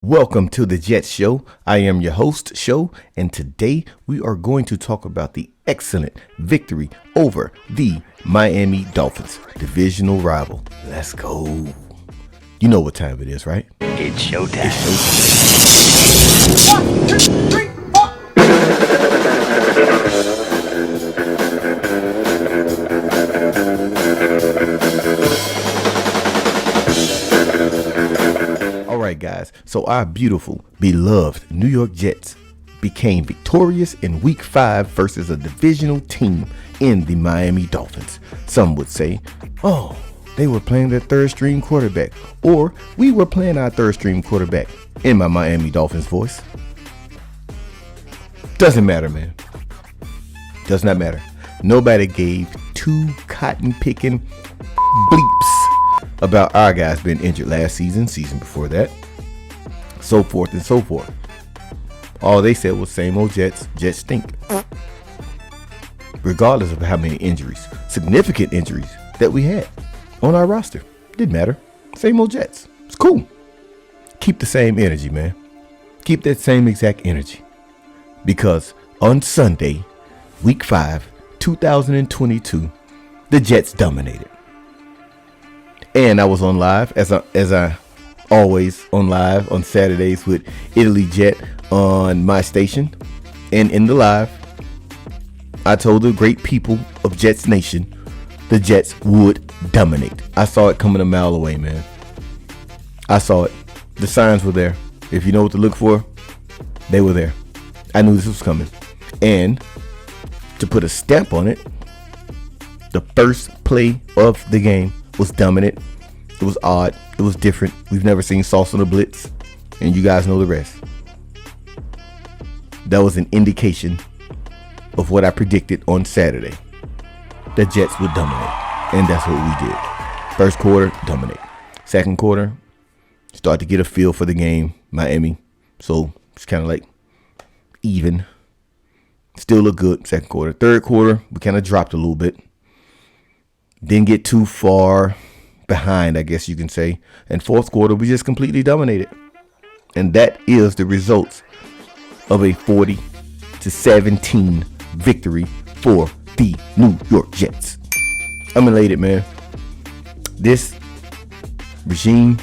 Welcome to the Jets Show. I am your host, Show, and today we are going to talk about the excellent victory over the Miami Dolphins, divisional rival. Let's go. You know what time it is, right? It's showtime. It's showtime. 1, 2, 3, 4. All right, guys. So our beautiful, beloved New York Jets became victorious in Week 5 versus a divisional team in the Miami Dolphins. Some would say, oh, they were playing their third-string quarterback, or we were playing our third-string quarterback, in my Miami Dolphins voice. Doesn't matter, man. Does not matter. Nobody gave two cotton-picking bleeps about our guys being injured last season before that, so forth and so forth. All they said was same old Jets stink. Regardless of how many injuries, significant injuries that we had on our roster. Didn't matter. Same old Jets. It's cool. Keep the same energy, man. Keep that same exact energy. Because on Sunday, Week 5, 2022, the Jets dominated. And I was on live, as I always on live on Saturdays with Italy Jet on my station. And in the live, I told the great people of Jets Nation, the Jets would dominate. I saw it coming a mile away, man. I saw it. The signs were there. If you know what to look for, they were there. I knew this was coming. And to put a stamp on it, the first play of the game was dominant. It was odd. It was different. We've never seen sauce on a blitz. And you guys know the rest. That was an indication of what I predicted on Saturday. The Jets would dominate. And that's what we did. First quarter, dominate. Second quarter, start to get a feel for the game. Miami. So it's kind of like even. Still look good. Second quarter. Third quarter, we kind of dropped a little bit. Didn't get too far behind, I guess you can say. And fourth quarter, we just completely dominated. And that is the results of a 40-17 victory for the New York Jets. I'm elated, man. This regime,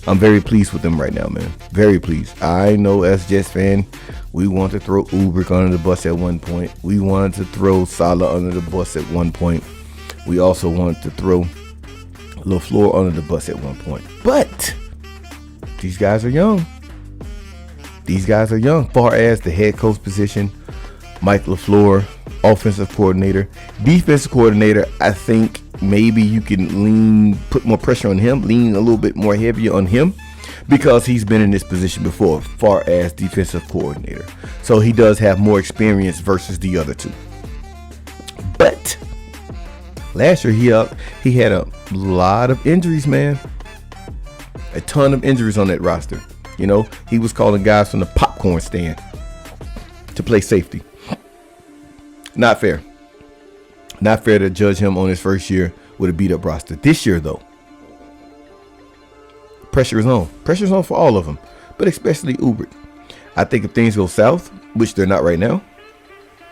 I'm very pleased with them right now, man. Very pleased. I know as Jets fan, we want to throw Ulbrich under the bus at one point. We wanted to throw Salah under the bus at one point. We also wanted to throw LaFleur under the bus at one point. But these guys are young. These guys are young. Far as the head coach position, Mike LaFleur, offensive coordinator, defensive coordinator, I think maybe you can put more pressure on him, lean a little bit more heavier on him, because he's been in this position before, far as defensive coordinator. So he does have more experience versus the other two. But last year he had a lot of injuries, man. A ton of injuries on that roster. You know, he was calling guys from the popcorn stand to play safety. Not fair. Not fair to judge him on his first year with a beat-up roster. This year, though, pressure is on. Pressure is on for all of them, but especially Ulbrich. I think if things go south, which they're not right now,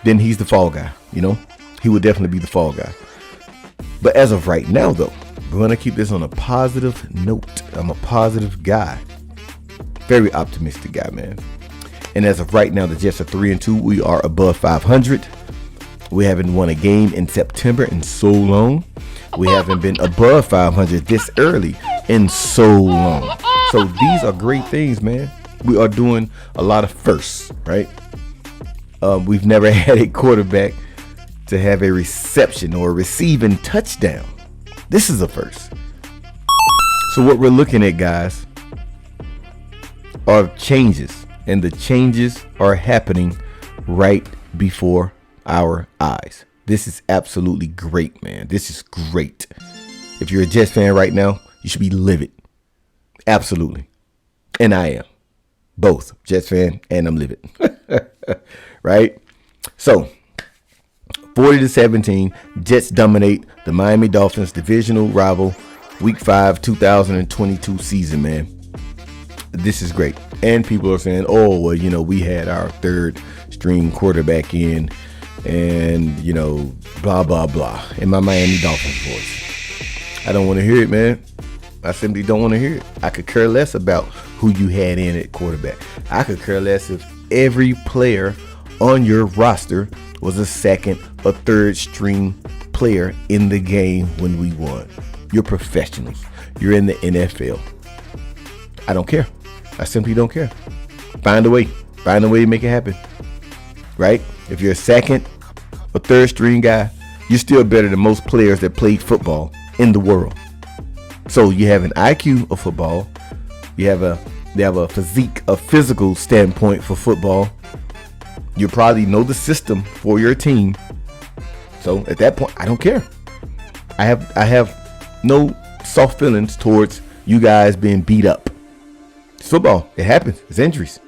then he's the fall guy. You know, he would definitely be the fall guy. But as of right now, though, we're going to keep this on a positive note. I'm a positive guy. Very optimistic guy, man. And as of right now, the Jets are 3-2. We are above 500. We haven't won a game in September in so long. We haven't been above 500 this early in so long. So these are great things, man. We are doing a lot of firsts, right? We've never had a quarterback to have a reception or a receiving touchdown. This is a first. So what we're looking at, guys, are changes. And the changes are happening right before our eyes. This is absolutely great, man. This is great. If you're a Jets fan right now, you should be livid. Absolutely. And I am. Both. Jets fan and I'm livid. Right? So, 40-17, Jets dominate the Miami Dolphins divisional rival Week 5 2022 season, man. this is great. And people are saying, oh, well, we had our third string quarterback in and, blah, blah, blah, in my Miami Dolphins voice. I don't want to hear it, man. I simply don't want to hear it. I could care less about who you had in at quarterback. I could care less if every player on your roster was a second or third string player in the game when we won. You're professionals. You're in the NFL. I don't care. I simply don't care. Find a way. Find a way to make it happen. Right? If you're a second or third string guy, you're still better than most players that played football in the world. So you have an IQ of football. You have a physique, a physical standpoint for football. You probably know the system for your team. So at that point, I don't care. I have no soft feelings towards you guys being beat up. It's football. It happens. It's injuries.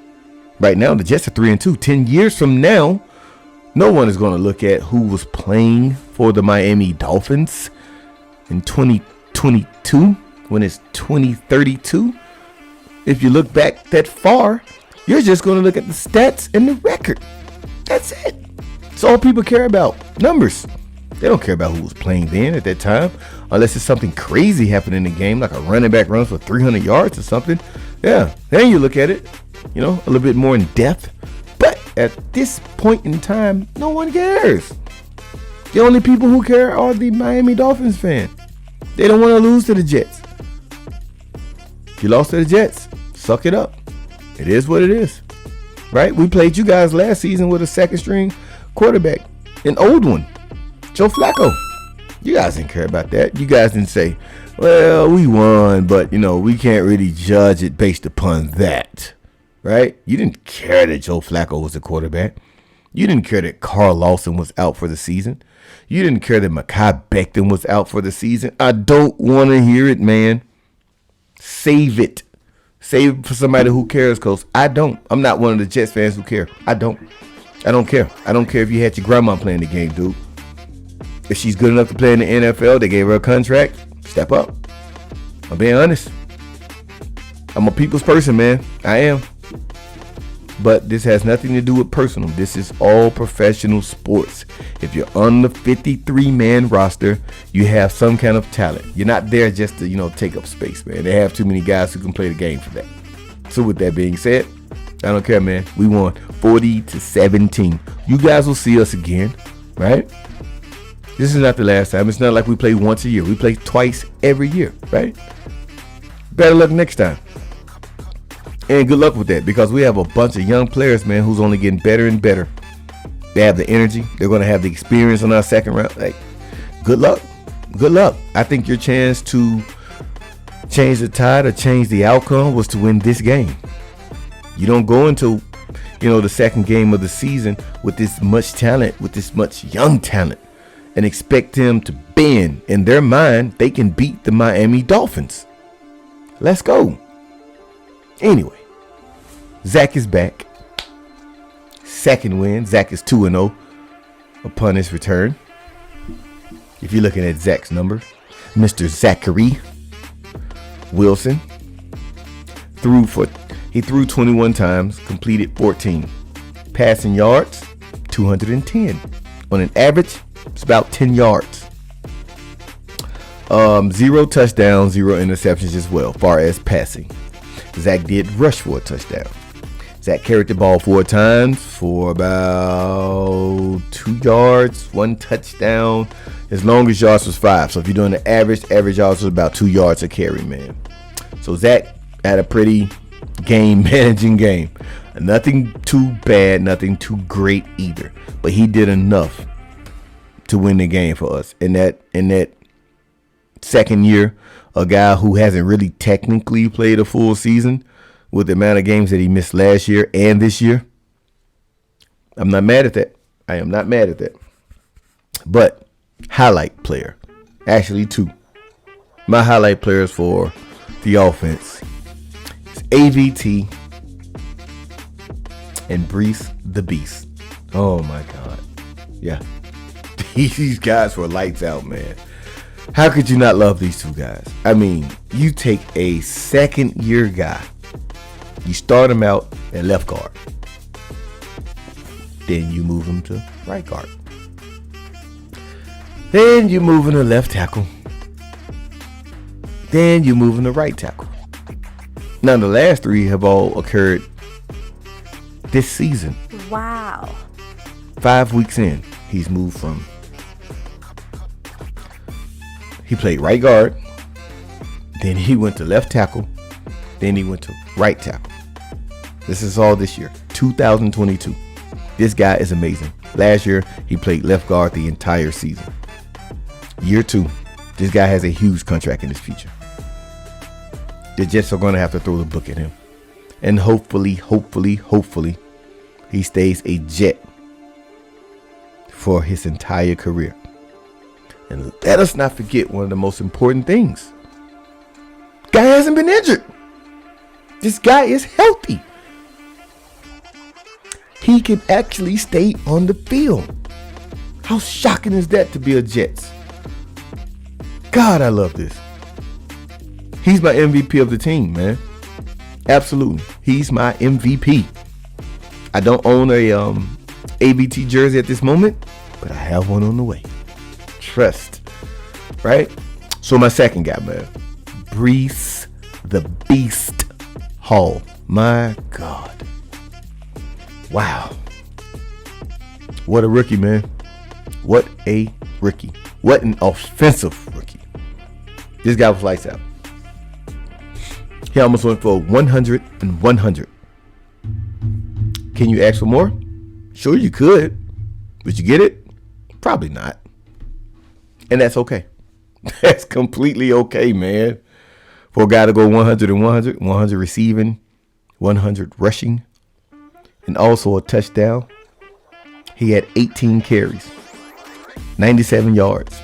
Right now, the Jets are 3-2. 10 years from now, no one is going to look at who was playing for the Miami Dolphins in 2022 when it's 2032. If you look back that far, you're just going to look at the stats and the record. That's it. It's all people care about. Numbers. They don't care about who was playing then at that time, unless it's something crazy happening in the game, like a running back runs for 300 yards or something. Yeah, then you look at it, a little bit more in depth. But at this point in time, no one cares. The only people who care are the Miami Dolphins fans. They don't want to lose to the Jets. If you lost to the Jets, suck it up. It is what it is. Right? We played you guys last season with a second string quarterback, an old one, Joe Flacco. You guys didn't care about that. You guys didn't say, well, we won, but, we can't really judge it based upon that. Right? You didn't care that Joe Flacco was the quarterback. You didn't care that Carl Lawson was out for the season. You didn't care that Mekhi Becton was out for the season. I don't want to hear it, man. Save it. Save it for somebody who cares, Coach. I don't. I'm not one of the Jets fans who care. I don't care. I don't care if you had your grandma playing the game, dude. If she's good enough to play in the NFL, they gave her a contract. Step up. I'm being honest. I'm a people's person, man. I am. But this has nothing to do with personal. This is all professional sports. If you're on the 53-man roster, you have some kind of talent. You're not there just to, take up space, man. They have too many guys who can play the game for that. So with that being said, I don't care, man. We won 40-17. You guys will see us again, right? This is not the last time. It's not like we play once a year. We play twice every year, right? Better luck next time. And good luck with that, because we have a bunch of young players, man, who's only getting better and better. They have the energy. They're going to have the experience on our second round. Like, good luck. Good luck. I think your chance to change the tide or change the outcome was to win this game. You don't go into, the second game of the season with this much talent, with this much young talent, and expect them to bend. In their mind, they can beat the Miami Dolphins. Let's go. Anyway, Zach is back. Second win. Zach is 2-0 upon his return. If you're looking at Zach's number, Mr. Zachary Wilson he threw 21 times, completed 14. Passing yards, 210. On an average, it's about 10 yards. 0 touchdowns, 0 interceptions as well, far as passing. Zach did rush for a touchdown. Zach carried the ball 4 times for about 2 yards, 1 touchdown. His longest yards was 5. So if you're doing the average yards was about 2 yards a carry, man. So Zach had a pretty game-managing game. Nothing too bad, nothing too great either. But he did enough to win the game for us. In that second year, a guy who hasn't really technically played a full season with the amount of games that he missed last year and this year, I'm not mad at that. I am not mad at that. But highlight player, actually 2. My highlight players for the offense is AVT and Brees the Beast. Oh my God. Yeah. These guys were lights out, man. How could you not love these 2 guys? I mean, you take a second-year guy You start him out at left guard. Then you move him to right guard. Then you move him to left tackle. Then you move him to right tackle. Now the last three have all occurred this season. Wow. 5 weeks in, he's moved from. He played right guard. Then he went to left tackle. Then he went to right tackle. This is all this year, 2022. This guy is amazing. Last year, he played left guard the entire season. Year 2, this guy has a huge contract in his future. The Jets are going to have to throw the book at him. And hopefully, he stays a Jet for his entire career. And let us not forget one of the most important things. Guy hasn't been injured. This guy is healthy. He can actually stay on the field. How shocking is that to be a Jets? God, I love this. He's my MVP of the team, man. Absolutely. He's my MVP. I don't own a ABT jersey at this moment, but I have one on the way. Trust. Right? So my second guy, man. Breece the Beast Hall. My God. Wow. What a rookie, man. What a rookie. What an offensive rookie. This guy was lights out. He almost went for 100 and 100. Can you ask for more? Sure you could. Would you get it? Probably not. And that's okay. That's completely okay, man. For a guy to go 100 and 100, 100 receiving, 100 rushing, and also a touchdown. He had 18 carries, 97 yards,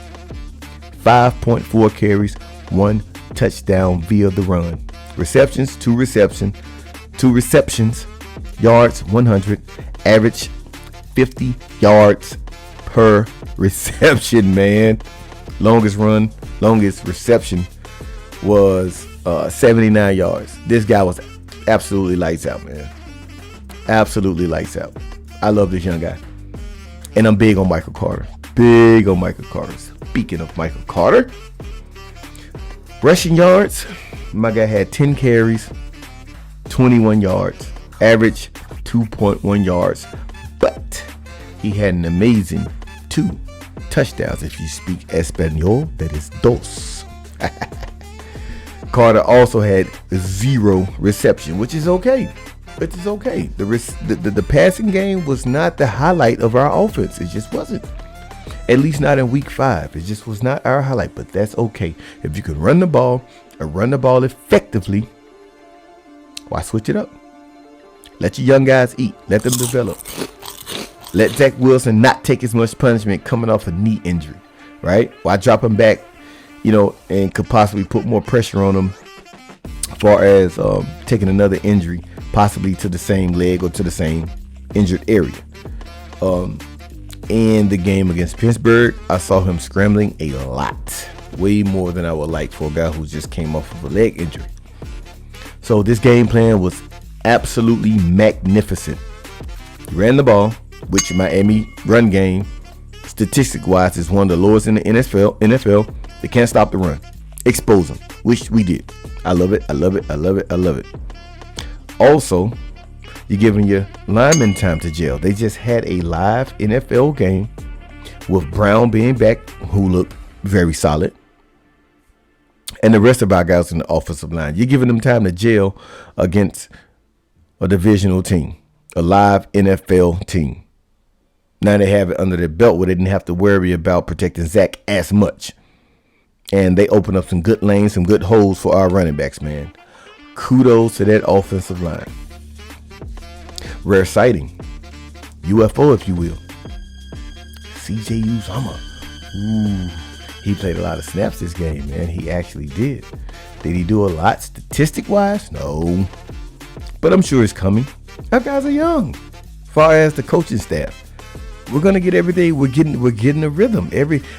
5.4 carries, 1 touchdown via the run. Receptions, 2 receptions, yards 100, average 50 yards per reception, man. Longest reception was 79 yards. This guy was absolutely lights out, man. Absolutely lights out. I love this young guy. And I'm big on Michael Carter. Big on Michael Carter. Speaking of Michael Carter, rushing yards, my guy had 10 carries, 21 yards, average 2.1 yards, but he had an amazing 2 touchdowns. If you speak Espanol, that is dos. Carter also had 0 reception, which is okay. The passing game was not the highlight of our offense. It just wasn't. At least not in week 5. It just was not our highlight, but that's okay. If you can run the ball and run the ball effectively, why switch it up? Let your young guys eat. Let them develop. Let Zach Wilson not take as much punishment coming off a knee injury, right? Why drop him back, and could possibly put more pressure on him as far as taking another injury, possibly to the same leg or to the same injured area. In the game against Pittsburgh, I saw him scrambling a lot, way more than I would like for a guy who just came off of a leg injury. So this game plan was absolutely magnificent. He ran the ball, which Miami run game, statistic-wise, is one of the lowest in the NFL. They can't stop the run. Expose them, which we did. I love it. Also, you're giving your linemen time to gel. They just had a live NFL game with Brown being back, who looked very solid, and the rest of our guys in the offensive line. You're giving them time to gel against a divisional team, a live NFL team. Now they have it under their belt where they didn't have to worry about protecting Zach as much. And they open up some good lanes, some good holes for our running backs, man. Kudos to that offensive line. Rare sighting. UFO, if you will. CJ Uzomah. Ooh, he played a lot of snaps this game, man. He actually did. Did he do a lot statistic-wise? No. But I'm sure it's coming. Our guys are young. As far as the coaching staff, we're gonna get everything. We're getting a rhythm.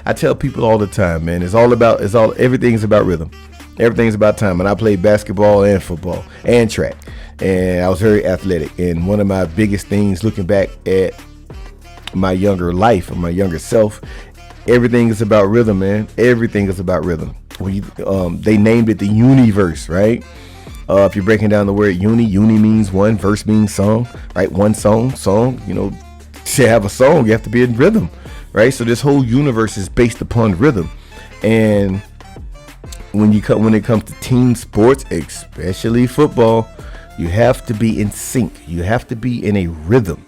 I tell people all the time, man. Everything is about rhythm. Everything's about timing. I played basketball and football and track, and I was very athletic. And one of my biggest things, looking back at my younger life or my younger self, everything is about rhythm, man. Everything is about rhythm. They named it the universe, right? If you're breaking down the word uni means one, verse means song, right? One song. To have a song, you have to be in rhythm, right? So this whole universe is based upon rhythm. And when it comes to team sports, especially football, you have to be in sync. You have to be in a rhythm.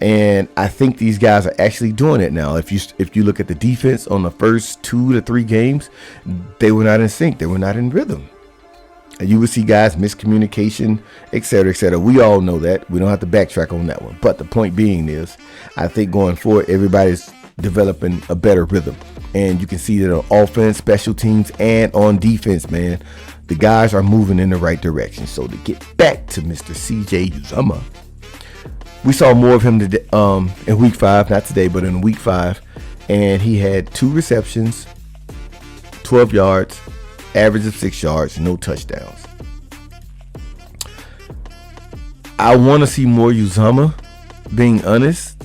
And I think these guys are actually doing it now. If you look at the defense on the first 2 to 3 games, they were not in sync. They were not in rhythm. And you would see guys miscommunication, et cetera, et cetera. We all know that. We don't have to backtrack on that one. But the point being is, I think going forward, everybody's developing a better rhythm. And you can see that on offense, special teams, and on defense, man, the guys are moving in the right direction. So to get back to Mr. CJ Uzomah, we saw more of him today, in week 5, not today, but in week 5. And he had 2 receptions, 12 yards, average of 6 yards, no touchdowns. I want to see more Uzomah, being honest.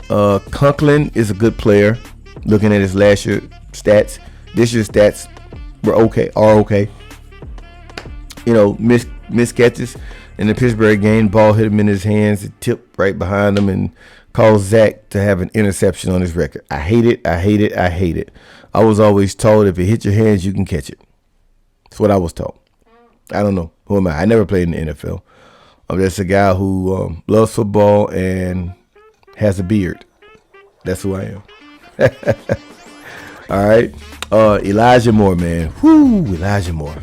Conklin is a good player. Looking at his last year stats, this year's stats are okay. Missed catches in the Pittsburgh game. Ball hit him in his hands. It tipped right behind him and caused Zach to have an interception on his record. I hate it. I was always told if it hit your hands, you can catch it. That's what I was taught. I don't know. Who am I? I never played in the NFL. I'm just a guy who loves football and has a beard. That's who I am. All right. Elijah Moore, man. Elijah Moore.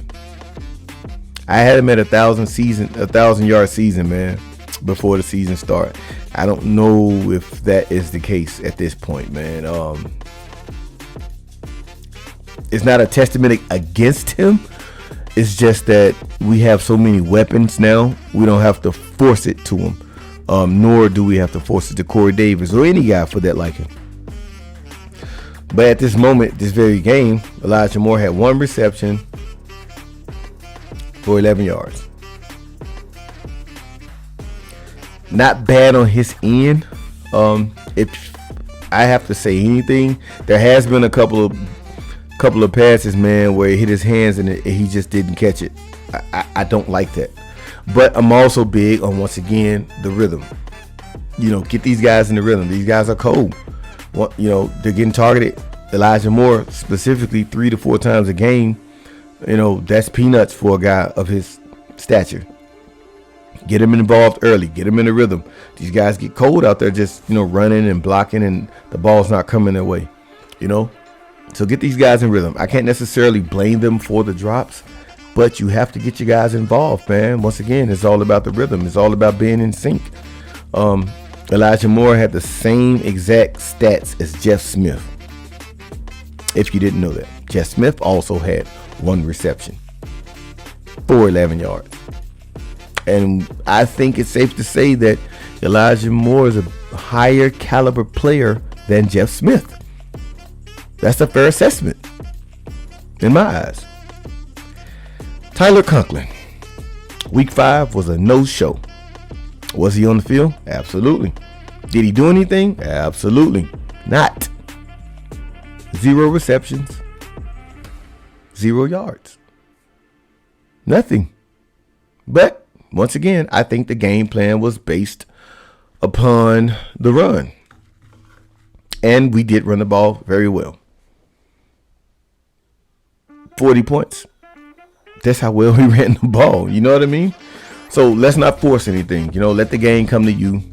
I had him at 1,000-yard season, man, before the season started. I don't know if that is the case at this point, man. It's not a testament against him. It's just that we have so many weapons now. We don't have to force it to him. Nor do we have to force it to Corey Davis or any guy for that like him. But at this moment, this very game, Elijah Moore had 1 reception for 11 yards. Not bad on his end. If I have to say anything, there has been a couple of passes, man, where he hit his hands and he just didn't catch it. I don't like that. But I'm also big on, once again, the rhythm. Get these guys in the rhythm. These guys are cold. They're getting targeted. Elijah Moore specifically 3 to 4 times a game. That's peanuts for a guy of his stature. Get him involved early. Get him in the rhythm. These guys get cold out there just, running and blocking and the ball's not coming their way. So get these guys in rhythm. I can't necessarily blame them for the drops, but you have to get your guys involved, man. Once again, it's all about the rhythm. It's all about being in sync. Elijah Moore had the same exact stats as Jeff Smith. If you didn't know that. Jeff Smith also had 1 reception for 11 yards. And I think it's safe to say that Elijah Moore is a higher caliber player than Jeff Smith. That's a fair assessment in my eyes. Tyler Conklin. Week 5 was a no-show. Was he on the field? Absolutely. Did he do anything? Absolutely not. 0 receptions. 0 yards. Nothing. But once again, I think the game plan was based upon the run. And we did run the ball very well. 40 points. That's how well we ran the ball. You know what I mean? So let's not force anything. Let the game come to you.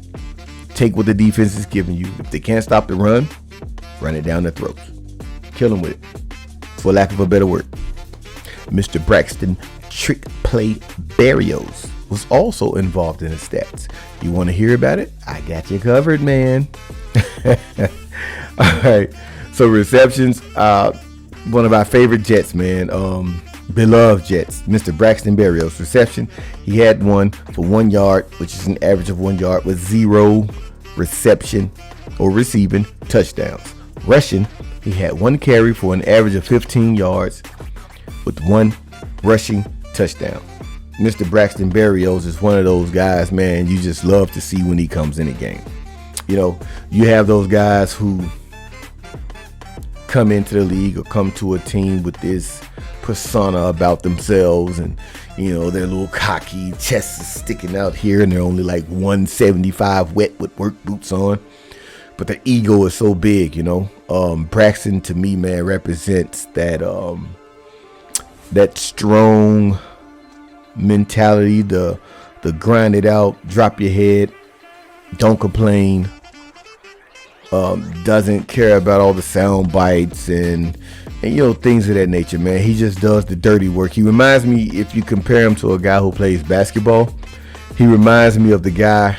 Take what the defense is giving you. If they can't stop the run it down their throats. Kill them with it. For lack of a better word. Mr. Braxton Trick Play Barrios was also involved in the stats. You want to hear about it? I got you covered, man. All right. So receptions. One of our favorite Jets, man. Beloved Jets. Mr. Braxton Berrios. Reception. He had 1 for 1 yard, which is an average of 1 yard with 0 reception or receiving touchdowns. Rushing. He had 1 carry for an average of 15 yards with 1 rushing touchdown. Mr. Braxton Berrios is one of those guys, man, you just love to see when he comes in a game. You know, you have those guys who come into the league or come to a team with this persona about themselves, and you know, they're a little cocky, chest is sticking out here, and they're only like 175 wet with work boots on, but their ego is so big, you know. Braxton, to me, man, represents that that strong mentality, the grind it out, drop your head, don't complain, doesn't care about all the sound bites and you know, things of that nature, man. He just does the dirty work. He reminds me, if you compare him to a guy who plays basketball, he reminds me of the guy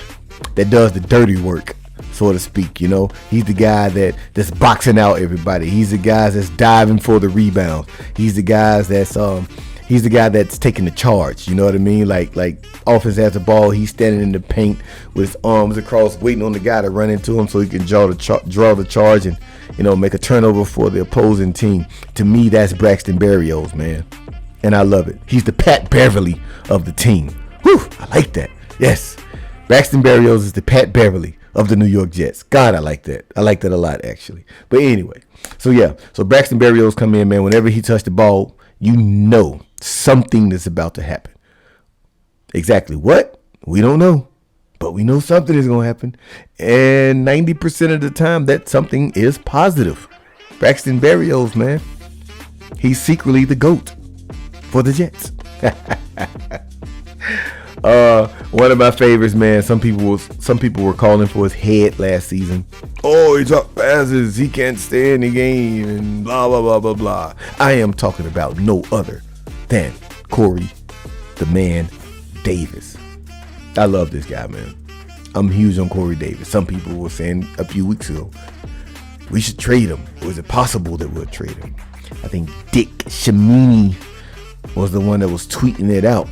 that does the dirty work, so to speak. You know, he's the guy that's boxing out everybody. He's the guy that's diving for the rebound. He's the guy that's taking the charge. You know what I mean? Like offense has the ball, he's standing in the paint with his arms across, waiting on the guy to run into him so he can draw the charge and, you know, make a turnover for the opposing team. To me, that's Braxton Berrios, man, and I love it. He's the Pat Beverly of the team. Whew, I like that. Yes, Braxton Berrios is the Pat Beverly of the New York Jets. God, I like that. I like that a lot, actually. But anyway, so Braxton Berrios come in, man. Whenever he touched the ball, you know something is about to happen. Exactly what? We don't know. But we know something is going to happen. And 90% of the time, that something is positive. Braxton Berrios, man. He's secretly the GOAT for the Jets. One of my favorites, man. Some people were calling for his head last season. Oh, he dropped passes. He can't stay in the game and blah, blah, blah, blah, blah. I am talking about no other than Corey, the man, Davis. I love this guy, man. I'm huge on Corey Davis. Some people were saying a few weeks ago, we should trade him. Or is it possible that we'll trade him? I think Dick Shamini was the one that was tweeting it out.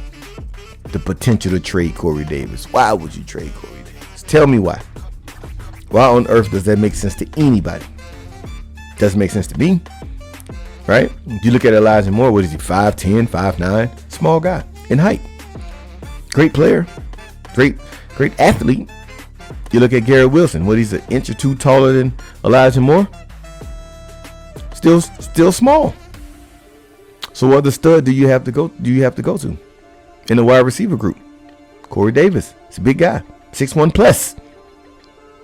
The potential to trade Corey Davis. Why would you trade Corey Davis? Tell me why. Why on earth does that make sense to anybody? Doesn't make sense to me. Right? You look at Elijah Moore, what is he? 5'10", 5'9", small guy in height. Great player. Great athlete. You look at Garrett Wilson, what, he's an inch or two taller than Elijah Moore. Still small. So what other stud do you have to go to in the wide receiver group? Corey Davis. He's a big guy, 6'1" plus.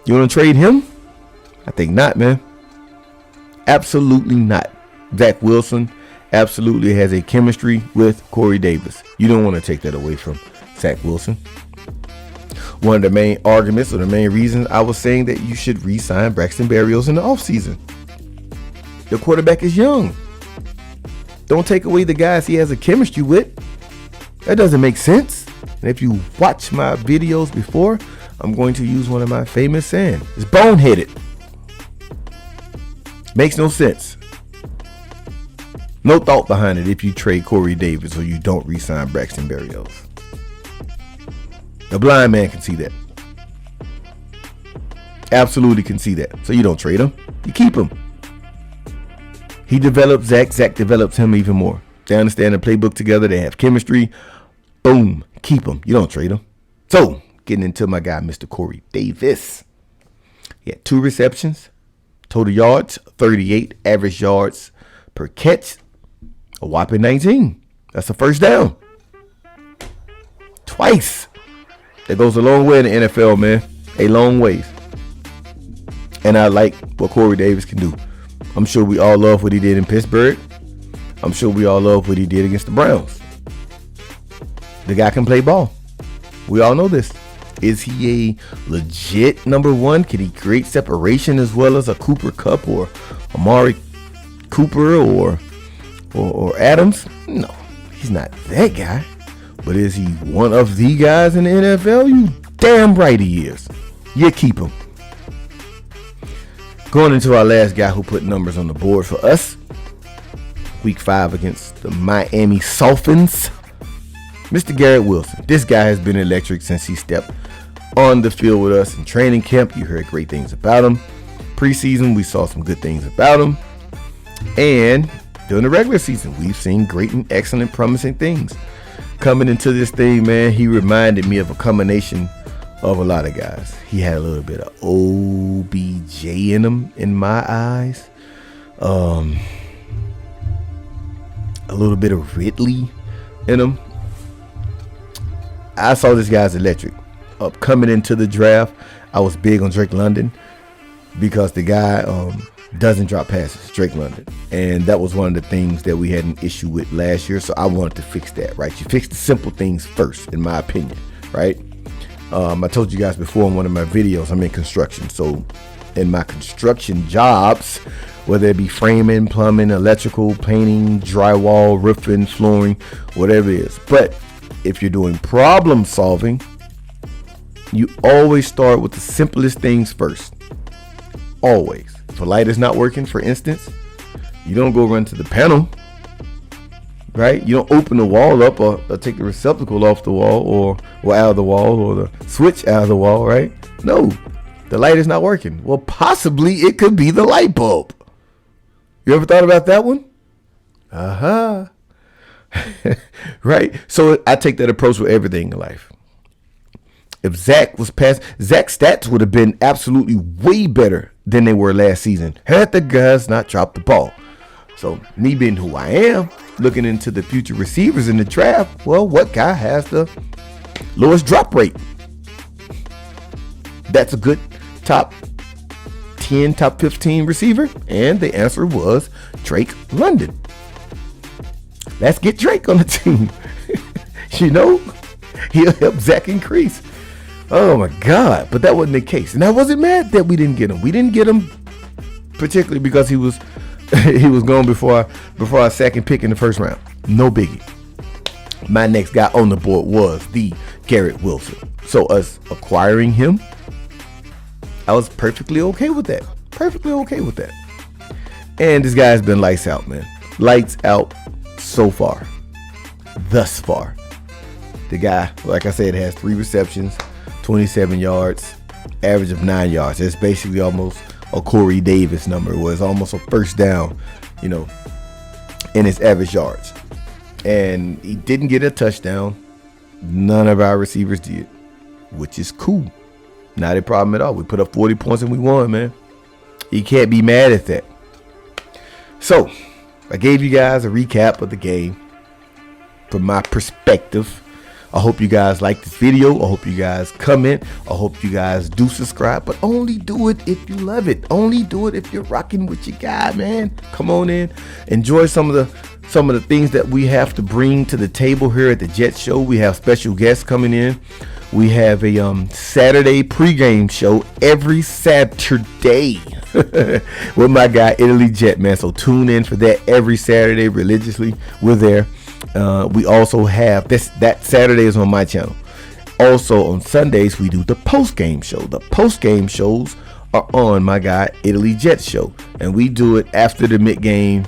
You want to trade him? I think not, man. Absolutely not. Zach Wilson absolutely has a chemistry with Corey Davis. You don't want to take that away from Zach Wilson. One of the main arguments or the main reasons I was saying that you should re-sign Braxton Berrios in the offseason. The quarterback is young. Don't take away the guys he has a chemistry with. That doesn't make sense. And if you watch my videos before, I'm going to use one of my famous sayings. It's boneheaded. Makes no sense. No thought behind it if you trade Corey Davis or you don't re-sign Braxton Berrios. A blind man can see that. Absolutely can see that. So you don't trade him. You keep him. He develops Zach. Zach develops him even more. They understand the playbook together. They have chemistry. Boom. Keep him. You don't trade him. So getting into my guy, Mr. Corey Davis. He had 2 receptions. Total yards, 38. Average yards per catch, a whopping 19. That's a first down. Twice. That goes a long way in the NFL, man. A long ways. And I like what Corey Davis can do. I'm sure we all love what he did in Pittsburgh. I'm sure we all love what he did against the Browns. The guy can play ball. We all know this. Is he a legit number one? Can he create separation as well as a Cooper Kupp or Amari Cooper or Adams? No, he's not that guy. But is he one of the guys in the NFL? You damn right he is. You keep him. Going into our last guy who put numbers on the board for us. Week 5 against the Miami Dolphins. Mr. Garrett Wilson. This guy has been electric since he stepped on the field with us in training camp. You heard great things about him. Preseason, we saw some good things about him. And during the regular season, we've seen great and excellent, promising things. Coming into this thing, man, he reminded me of a combination of a lot of guys. He had a little bit of OBJ in him, in my eyes. A little bit of Ridley in him. I saw this guy's electric. Coming into the draft, I was big on Drake London because the guy doesn't drop passes, Drake London. And that was one of the things that we had an issue with last year. So I wanted to fix that, right? You fix the simple things first, in my opinion, right? I told you guys before in one of my videos, I'm in construction. So in my construction jobs, whether it be framing, plumbing, electrical, painting, drywall, roofing, flooring, whatever it is. But if you're doing problem solving, you always start with the simplest things first. Always. If a light is not working, for instance, you don't go run to the panel, right? You don't open the wall up or take the receptacle off the wall or out of the wall or the switch out of the wall, right? No, the light is not working. Well, possibly it could be the light bulb. You ever thought about that one? Right? So I take that approach with everything in life. If Zach was past, Zach's stats would have been absolutely way better than they were last season had the guys not dropped the ball. So me being who I am, looking into the future receivers in the draft, well, what guy has the lowest drop rate? That's a good top 10, top 15 receiver. And the answer was Drake London. Let's get Drake on the team. You know, he'll help Zach increase. Oh my God. But that wasn't the case. And I wasn't mad that we didn't get him. We didn't get him particularly because he was gone before our second pick in the first round. No biggie. My next guy on the board was the Garrett Wilson. So us acquiring him, I was perfectly okay with that. And this guy's been lights out, man. Lights out so far. Thus far. The guy, like I said, has 3 receptions, 27 yards, average of 9 yards. It's basically almost a Corey Davis number. It was almost a first down, in his average yards. And he didn't get a touchdown. None of our receivers did, which is cool. Not a problem at all. We put up 40 points and we won, man. You can't be mad at that. So, I gave you guys a recap of the game from my perspective. I hope you guys like this video. I hope you guys comment. I hope you guys do subscribe, but only do it if you love it. Only do it if you're rocking with your guy, man. Come on in. Enjoy some of the things that we have to bring to the table here at the Jets Show. We have special guests coming in. We have a Saturday pregame show every Saturday with my guy Italy Jet, man. So tune in for that every Saturday religiously. We're there. We also have that Saturday is on my channel. Also on Sundays we do the post-game show. The post-game shows are on my guy Italy Jet show, and we do it after the mid-game.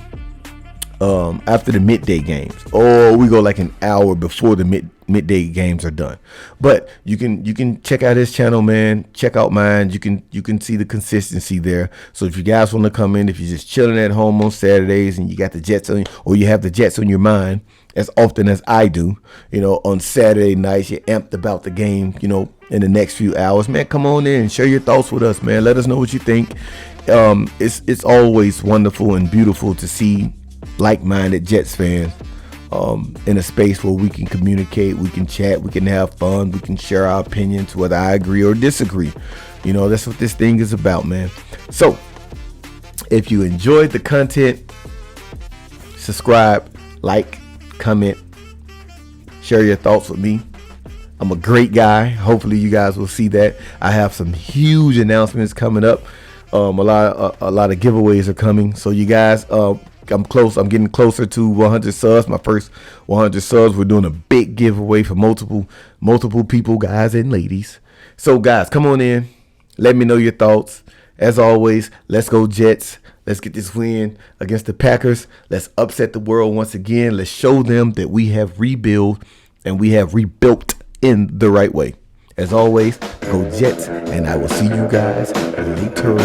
After the midday games, or we go like an hour before the midday games are done. But you can check out his channel, man. Check out mine. You can see the consistency there. So if you guys want to come in, if you're just chilling at home on Saturdays and you got the Jets on, or you have the Jets on your mind as often as I do, on Saturday nights, you're amped about the game, in the next few hours, man, come on in and share your thoughts with us, man. Let us know what you think. It's always wonderful and beautiful to see like-minded Jets fans in a space where we can communicate, we can chat, we can have fun, we can share our opinions, whether I agree or disagree. That's what this thing is about, man. So if you enjoyed the content, subscribe, like, comment, share your thoughts with me. I'm a great guy. Hopefully you guys will see that. I have some huge announcements coming up. A lot of giveaways are coming. So you guys, I'm close. I'm getting closer to 100 subs. My first 100 subs. We're doing a big giveaway for multiple people, guys and ladies. So guys, come on in. Let me know your thoughts. As always, let's go Jets. Let's get this win against the Packers. Let's upset the world once again. Let's show them that we have rebuilt and we have rebuilt in the right way. As always, go Jets, and I will see you guys later.